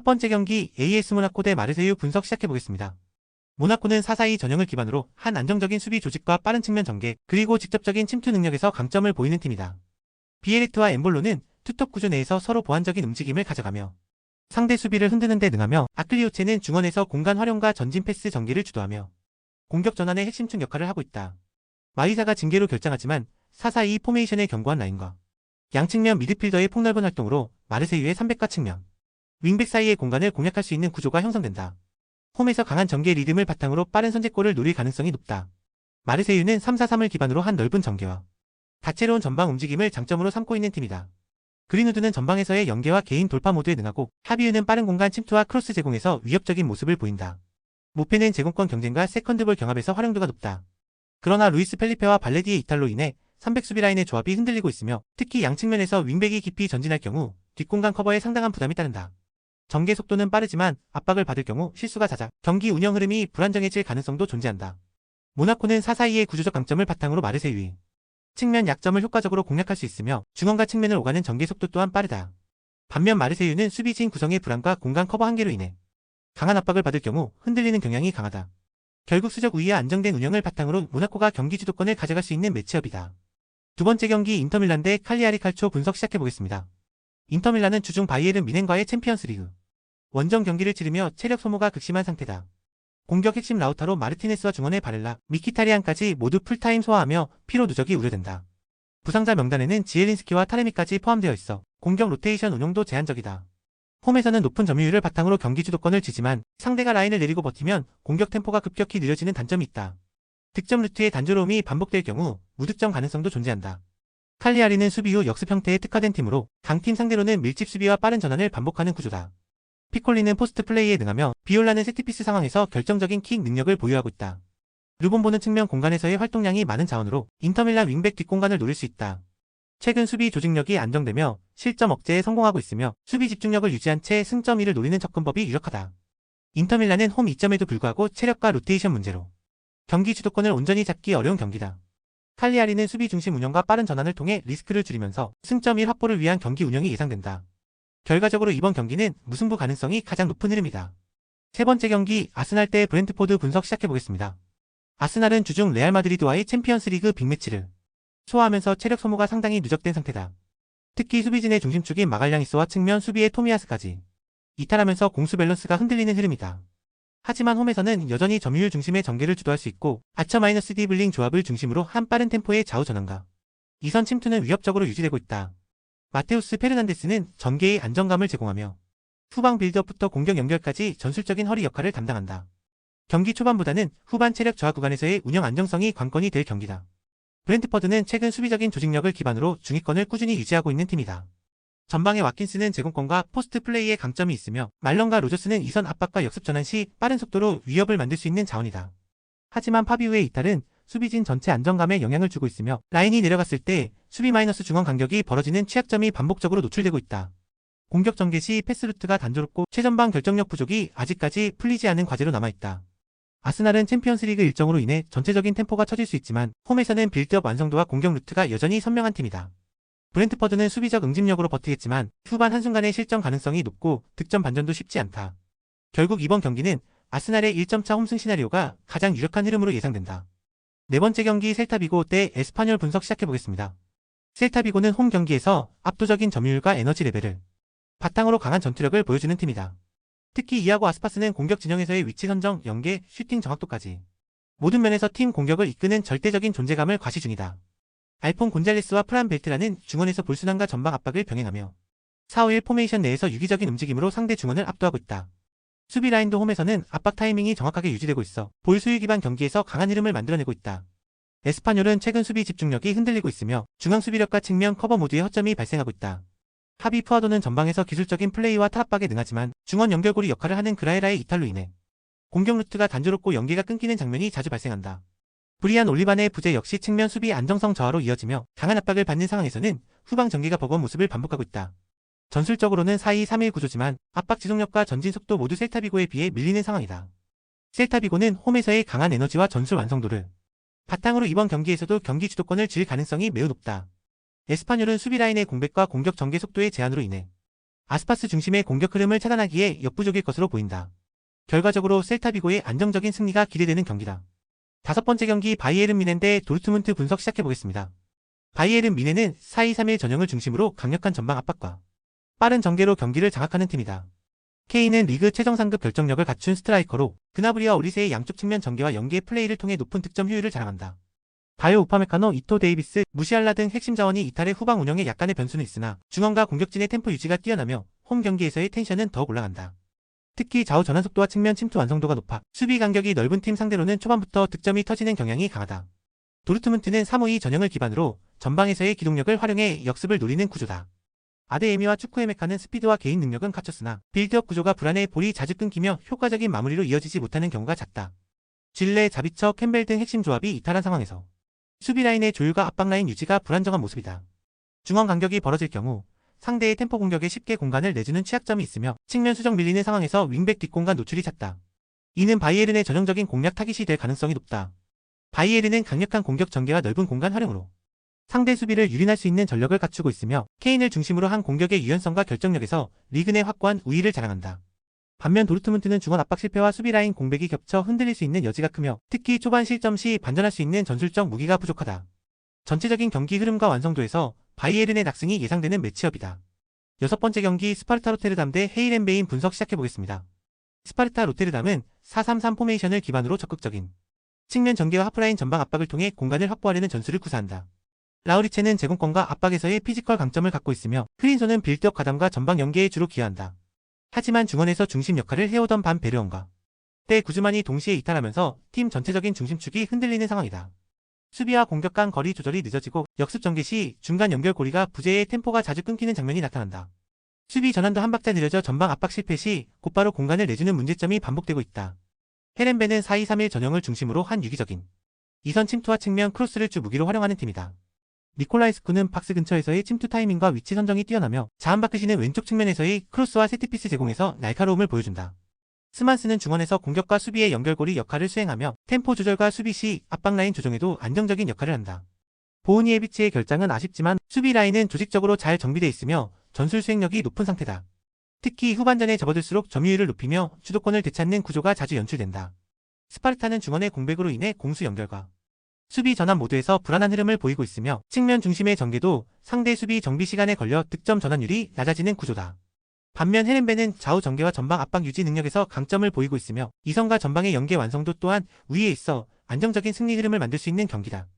첫 번째 경기 AS 모나코 대 마르세유 분석 시작해보겠습니다. 모나코는 4-4-2 전형을 기반으로 한 안정적인 수비 조직과 빠른 측면 전개, 그리고 직접적인 침투 능력에서 강점을 보이는 팀이다. 비에리트와 엠볼로는 투톱 구조 내에서 서로 보완적인 움직임을 가져가며 상대 수비를 흔드는 데 능하며, 아클리오체는 중원에서 공간 활용과 전진 패스 전개를 주도하며 공격 전환의 핵심축 역할을 하고 있다. 마이사가 징계로 결장하지만 4-4-2 포메이션의 견고한 라인과 양측면 미드필더의 폭넓은 활동으로 마르세유의 3백과 측면, 윙백 사이의 공간을 공략할 수 있는 구조가 형성된다. 홈에서 강한 전개 리듬을 바탕으로 빠른 선제골을 노릴 가능성이 높다. 마르세유는 3-4-3을 기반으로 한 넓은 전개와 다채로운 전방 움직임을 장점으로 삼고 있는 팀이다. 그린우드는 전방에서의 연계와 개인 돌파 모드에 능하고, 하비유는 빠른 공간 침투와 크로스 제공에서 위협적인 모습을 보인다. 모페는 제공권 경쟁과 세컨드볼 경합에서 활용도가 높다. 그러나 루이스 펠리페와 발레디의 이탈로 인해 300 수비 라인의 조합이 흔들리고 있으며, 특히 양측면에서 윙백이 깊이 전진할 경우 뒷공간 커버에 상당한 부담이 따른다. 전개 속도는 빠르지만 압박을 받을 경우 실수가 잦아 경기 운영 흐름이 불안정해질 가능성도 존재한다. 모나코는 4-4-2의 구조적 강점을 바탕으로 마르세유의 측면 약점을 효과적으로 공략할 수 있으며, 중원과 측면을 오가는 전개 속도 또한 빠르다. 반면 마르세유는 수비진 구성의 불안과 공간 커버 한계로 인해 강한 압박을 받을 경우 흔들리는 경향이 강하다. 결국 수적 우위와 안정된 운영을 바탕으로 모나코가 경기 주도권을 가져갈 수 있는 매치업이다. 두 번째 경기 인터밀란 대 칼리아리 칼초 분석 시작해보겠습니다. 인터밀란은 주중 바이에른 뮌헨과의 챔피언스리그 원정 경기를 치르며 체력 소모가 극심한 상태다. 공격 핵심 라우타로 마르티네스와 중원의 바렐라, 미키타리안까지 모두 풀타임 소화하며 피로 누적이 우려된다. 부상자 명단에는 지엘린스키와 타레미까지 포함되어 있어 공격 로테이션 운용도 제한적이다. 홈에서는 높은 점유율을 바탕으로 경기 주도권을 쥐지만, 상대가 라인을 내리고 버티면 공격 템포가 급격히 느려지는 단점이 있다. 득점 루트의 단조로움이 반복될 경우 무득점 가능성도 존재한다. 칼리아리는 수비 후 역습 형태에 특화된 팀으로 강팀 상대로는 밀집 수비와 빠른 전환을 반복하는 구조다. 피콜리는 포스트 플레이에 능하며, 비올라는 세트피스 상황에서 결정적인 킥 능력을 보유하고 있다. 르본보는 측면 공간에서의 활동량이 많은 자원으로 인터밀란 윙백 뒷공간을 노릴 수 있다. 최근 수비 조직력이 안정되며 실점 억제에 성공하고 있으며, 수비 집중력을 유지한 채 승점 1을 노리는 접근법이 유력하다. 인터밀란은 홈 2점에도 불구하고 체력과 로테이션 문제로 경기 주도권을 온전히 잡기 어려운 경기다. 칼리아리는 수비 중심 운영과 빠른 전환을 통해 리스크를 줄이면서 승점 1 확보를 위한 경기 운영이 예상된다. 결과적으로 이번 경기는 무승부 가능성이 가장 높은 흐름이다. 세 번째 경기 아스날 대 브렌트포드 분석 시작해보겠습니다. 아스날은 주중 레알 마드리드와의 챔피언스리그 빅매치를 소화하면서 체력 소모가 상당히 누적된 상태다. 특히 수비진의 중심축인 마갈량이스와 측면 수비의 토미야스까지 이탈하면서 공수 밸런스가 흔들리는 흐름이다. 하지만 홈에서는 여전히 점유율 중심의 전개를 주도할 수 있고, 아처-D 블링 조합을 중심으로 한 빠른 템포의 좌우 전환과 이선 침투는 위협적으로 유지되고 있다. 마테우스 페르난데스는 전개의 안정감을 제공하며 후방 빌드업부터 공격 연결까지 전술적인 허리 역할을 담당한다. 경기 초반보다는 후반 체력 저하 구간에서의 운영 안정성이 관건이 될 경기다. 브렌트퍼드는 최근 수비적인 조직력을 기반으로 중위권을 꾸준히 유지하고 있는 팀이다. 전방에 와킨스는 제공권과 포스트 플레이에 강점이 있으며, 말런과 로저스는 이선 압박과 역습 전환 시 빠른 속도로 위협을 만들 수 있는 자원이다. 하지만 파비우의 이탈은 수비진 전체 안정감에 영향을 주고 있으며, 라인이 내려갔을 때 수비 마이너스 중원 간격이 벌어지는 취약점이 반복적으로 노출되고 있다. 공격 전개 시 패스 루트가 단조롭고 최전방 결정력 부족이 아직까지 풀리지 않은 과제로 남아있다. 아스날은 챔피언스리그 일정으로 인해 전체적인 템포가 처질 수 있지만, 홈에서는 빌드업 완성도와 공격 루트가 여전히 선명한 팀이다. 브렌트퍼드는 수비적 응집력으로 버티겠지만 후반 한순간의 실점 가능성이 높고 득점 반전도 쉽지 않다. 결국 이번 경기는 아스날의 1점차 홈승 시나리오가 가장 유력한 흐름으로 예상된다. 네 번째 경기 셀타비고 대 에스파뇰 분석 시작해보겠습니다. 셀타비고는 홈 경기에서 압도적인 점유율과 에너지 레벨을 바탕으로 강한 전투력을 보여주는 팀이다. 특히 이아고 아스파스는 공격 진영에서의 위치 선정, 연계, 슈팅 정확도까지 모든 면에서 팀 공격을 이끄는 절대적인 존재감을 과시 중이다. 알폰 곤잘레스와 프란 벨트라는 중원에서 볼순환과 전방 압박을 병행하며 4-5-1 포메이션 내에서 유기적인 움직임으로 상대 중원을 압도하고 있다. 수비 라인도 홈에서는 압박 타이밍이 정확하게 유지되고 있어 볼 소유 기반 경기에서 강한 흐름을 만들어내고 있다. 에스파뇰은 최근 수비 집중력이 흔들리고 있으며 중앙 수비력과 측면 커버 모두에 허점이 발생하고 있다. 하비 푸아도는 전방에서 기술적인 플레이와 탈압박에 능하지만 중원 연결고리 역할을 하는 그라에라의 이탈로 인해 공격 루트가 단조롭고 연계가 끊기는 장면이 자주 발생한다. 브리안 올리반의 부재 역시 측면 수비 안정성 저하로 이어지며, 강한 압박을 받는 상황에서는 후방 전개가 버거운 모습을 반복하고 있다. 전술적으로는 4-2-3-1 구조지만 압박 지속력과 전진 속도 모두 셀타비고에 비해 밀리는 상황이다. 셀타비고는 홈에서의 강한 에너지와 전술 완성도를 바탕으로 이번 경기에서도 경기 주도권을 쥘 가능성이 매우 높다. 에스파뇰은 수비 라인의 공백과 공격 전개 속도의 제한으로 인해 아스파스 중심의 공격 흐름을 차단하기에 역부족일 것으로 보인다. 결과적으로 셀타비고의 안정적인 승리가 기대되는 경기다. 다섯 번째 경기 바이에른 뮌헨 대 도르트문트 분석 시작해보겠습니다. 바이에른 뮌헨은 4-2-3-1 전형을 중심으로 강력한 전방 압박과 빠른 전개로 경기를 장악하는 팀이다. 케인은 리그 최정 상급 결정력을 갖춘 스트라이커로 그나브리와 오리세의 양쪽 측면 전개와 연계의 플레이를 통해 높은 득점 효율을 자랑한다. 다요 우파메카노, 이토 데이비스, 무시알라 등 핵심 자원이 이탈의 후방 운영에 약간의 변수는 있으나 중원과 공격진의 템포 유지가 뛰어나며 홈 경기에서의 텐션은 더욱 올라간다. 특히 좌우 전환 속도와 측면 침투 완성도가 높아 수비 간격이 넓은 팀 상대로는 초반부터 득점이 터지는 경향이 강하다. 도르트문트는 3-5-2 전형을 기반으로 전방에서의 기동력을 활용해 역습을 노리는 구조다. 아데에미와 추쿠에메카는 스피드와 개인 능력은 갖췄으나 빌드업 구조가 불안해 볼이 자주 끊기며 효과적인 마무리로 이어지지 못하는 경우가 잦다. 질레, 자비처, 캠벨 등 핵심 조합이 이탈한 상황에서 수비 라인의 조율과 압박 라인 유지가 불안정한 모습이다. 중원 간격이 벌어질 경우 상대의 템포 공격에 쉽게 공간을 내주는 취약점이 있으며 측면 수정 밀리는 상황에서 윙백 뒷공간 노출이 잦다. 이는 바이에른의 전형적인 공략 타깃이 될 가능성이 높다. 바이에른은 강력한 공격 전개와 넓은 공간 활용으로 상대 수비를 유린할 수 있는 전력을 갖추고 있으며 케인을 중심으로 한 공격의 유연성과 결정력에서 리그 내 확고한 우위를 자랑한다. 반면 도르트문트는 중원 압박 실패와 수비 라인 공백이 겹쳐 흔들릴 수 있는 여지가 크며 특히 초반 실점 시 반전할 수 있는 전술적 무기가 부족하다. 전체적인 경기 흐름과 완성도에서 바이에른의 낙승이 예상되는 매치업이다. 여섯 번째 경기 스파르타 로테르담 대 헤이렌베인 분석 시작해보겠습니다. 스파르타 로테르담은 4-3-3 포메이션을 기반으로 적극적인 측면 전개와 하프라인 전방 압박을 통해 공간을 확보하려는 전술을 구사한다. 라우리체는 제공권과 압박에서의 피지컬 강점을 갖고 있으며 크린소는 빌드업 가담과 전방 연계에 주로 기여한다. 하지만 중원에서 중심 역할을 해오던 반 베르온과 때 구즈만이 동시에 이탈하면서 팀 전체적인 중심축이 흔들리는 상황이다. 수비와 공격 간 거리 조절이 늦어지고 역습 전개 시 중간 연결 고리가 부재해 템포가 자주 끊기는 장면이 나타난다. 수비 전환도 한 박자 느려져 전방 압박 실패 시 곧바로 공간을 내주는 문제점이 반복되고 있다. 헤렌베는 4-2-3-1 전형을 중심으로 한 유기적인 이선 침투와 측면 크로스를 주 무기로 활용하는 팀이다. 니콜라이스쿠는 박스 근처에서의 침투 타이밍과 위치 선정이 뛰어나며 자한바크시는 왼쪽 측면에서의 크로스와 세트피스 제공에서 날카로움을 보여준다. 스만스는 중원에서 공격과 수비의 연결고리 역할을 수행하며 템포 조절과 수비 시 압박 라인 조정에도 안정적인 역할을 한다. 보우니에비치의 결장은 아쉽지만 수비 라인은 조직적으로 잘 정비되어 있으며 전술 수행력이 높은 상태다. 특히 후반전에 접어들수록 점유율을 높이며 주도권을 되찾는 구조가 자주 연출된다. 스파르타는 중원의 공백으로 인해 공수 연결과 수비 전환 모두에서 불안한 흐름을 보이고 있으며 측면 중심의 전개도 상대 수비 정비 시간에 걸려 득점 전환율이 낮아지는 구조다. 반면 헤렌베는 좌우 전개와 전방 압박 유지 능력에서 강점을 보이고 있으며 이선과 전방의 연계 완성도 또한 우위에 있어 안정적인 승리 흐름을 만들 수 있는 경기다.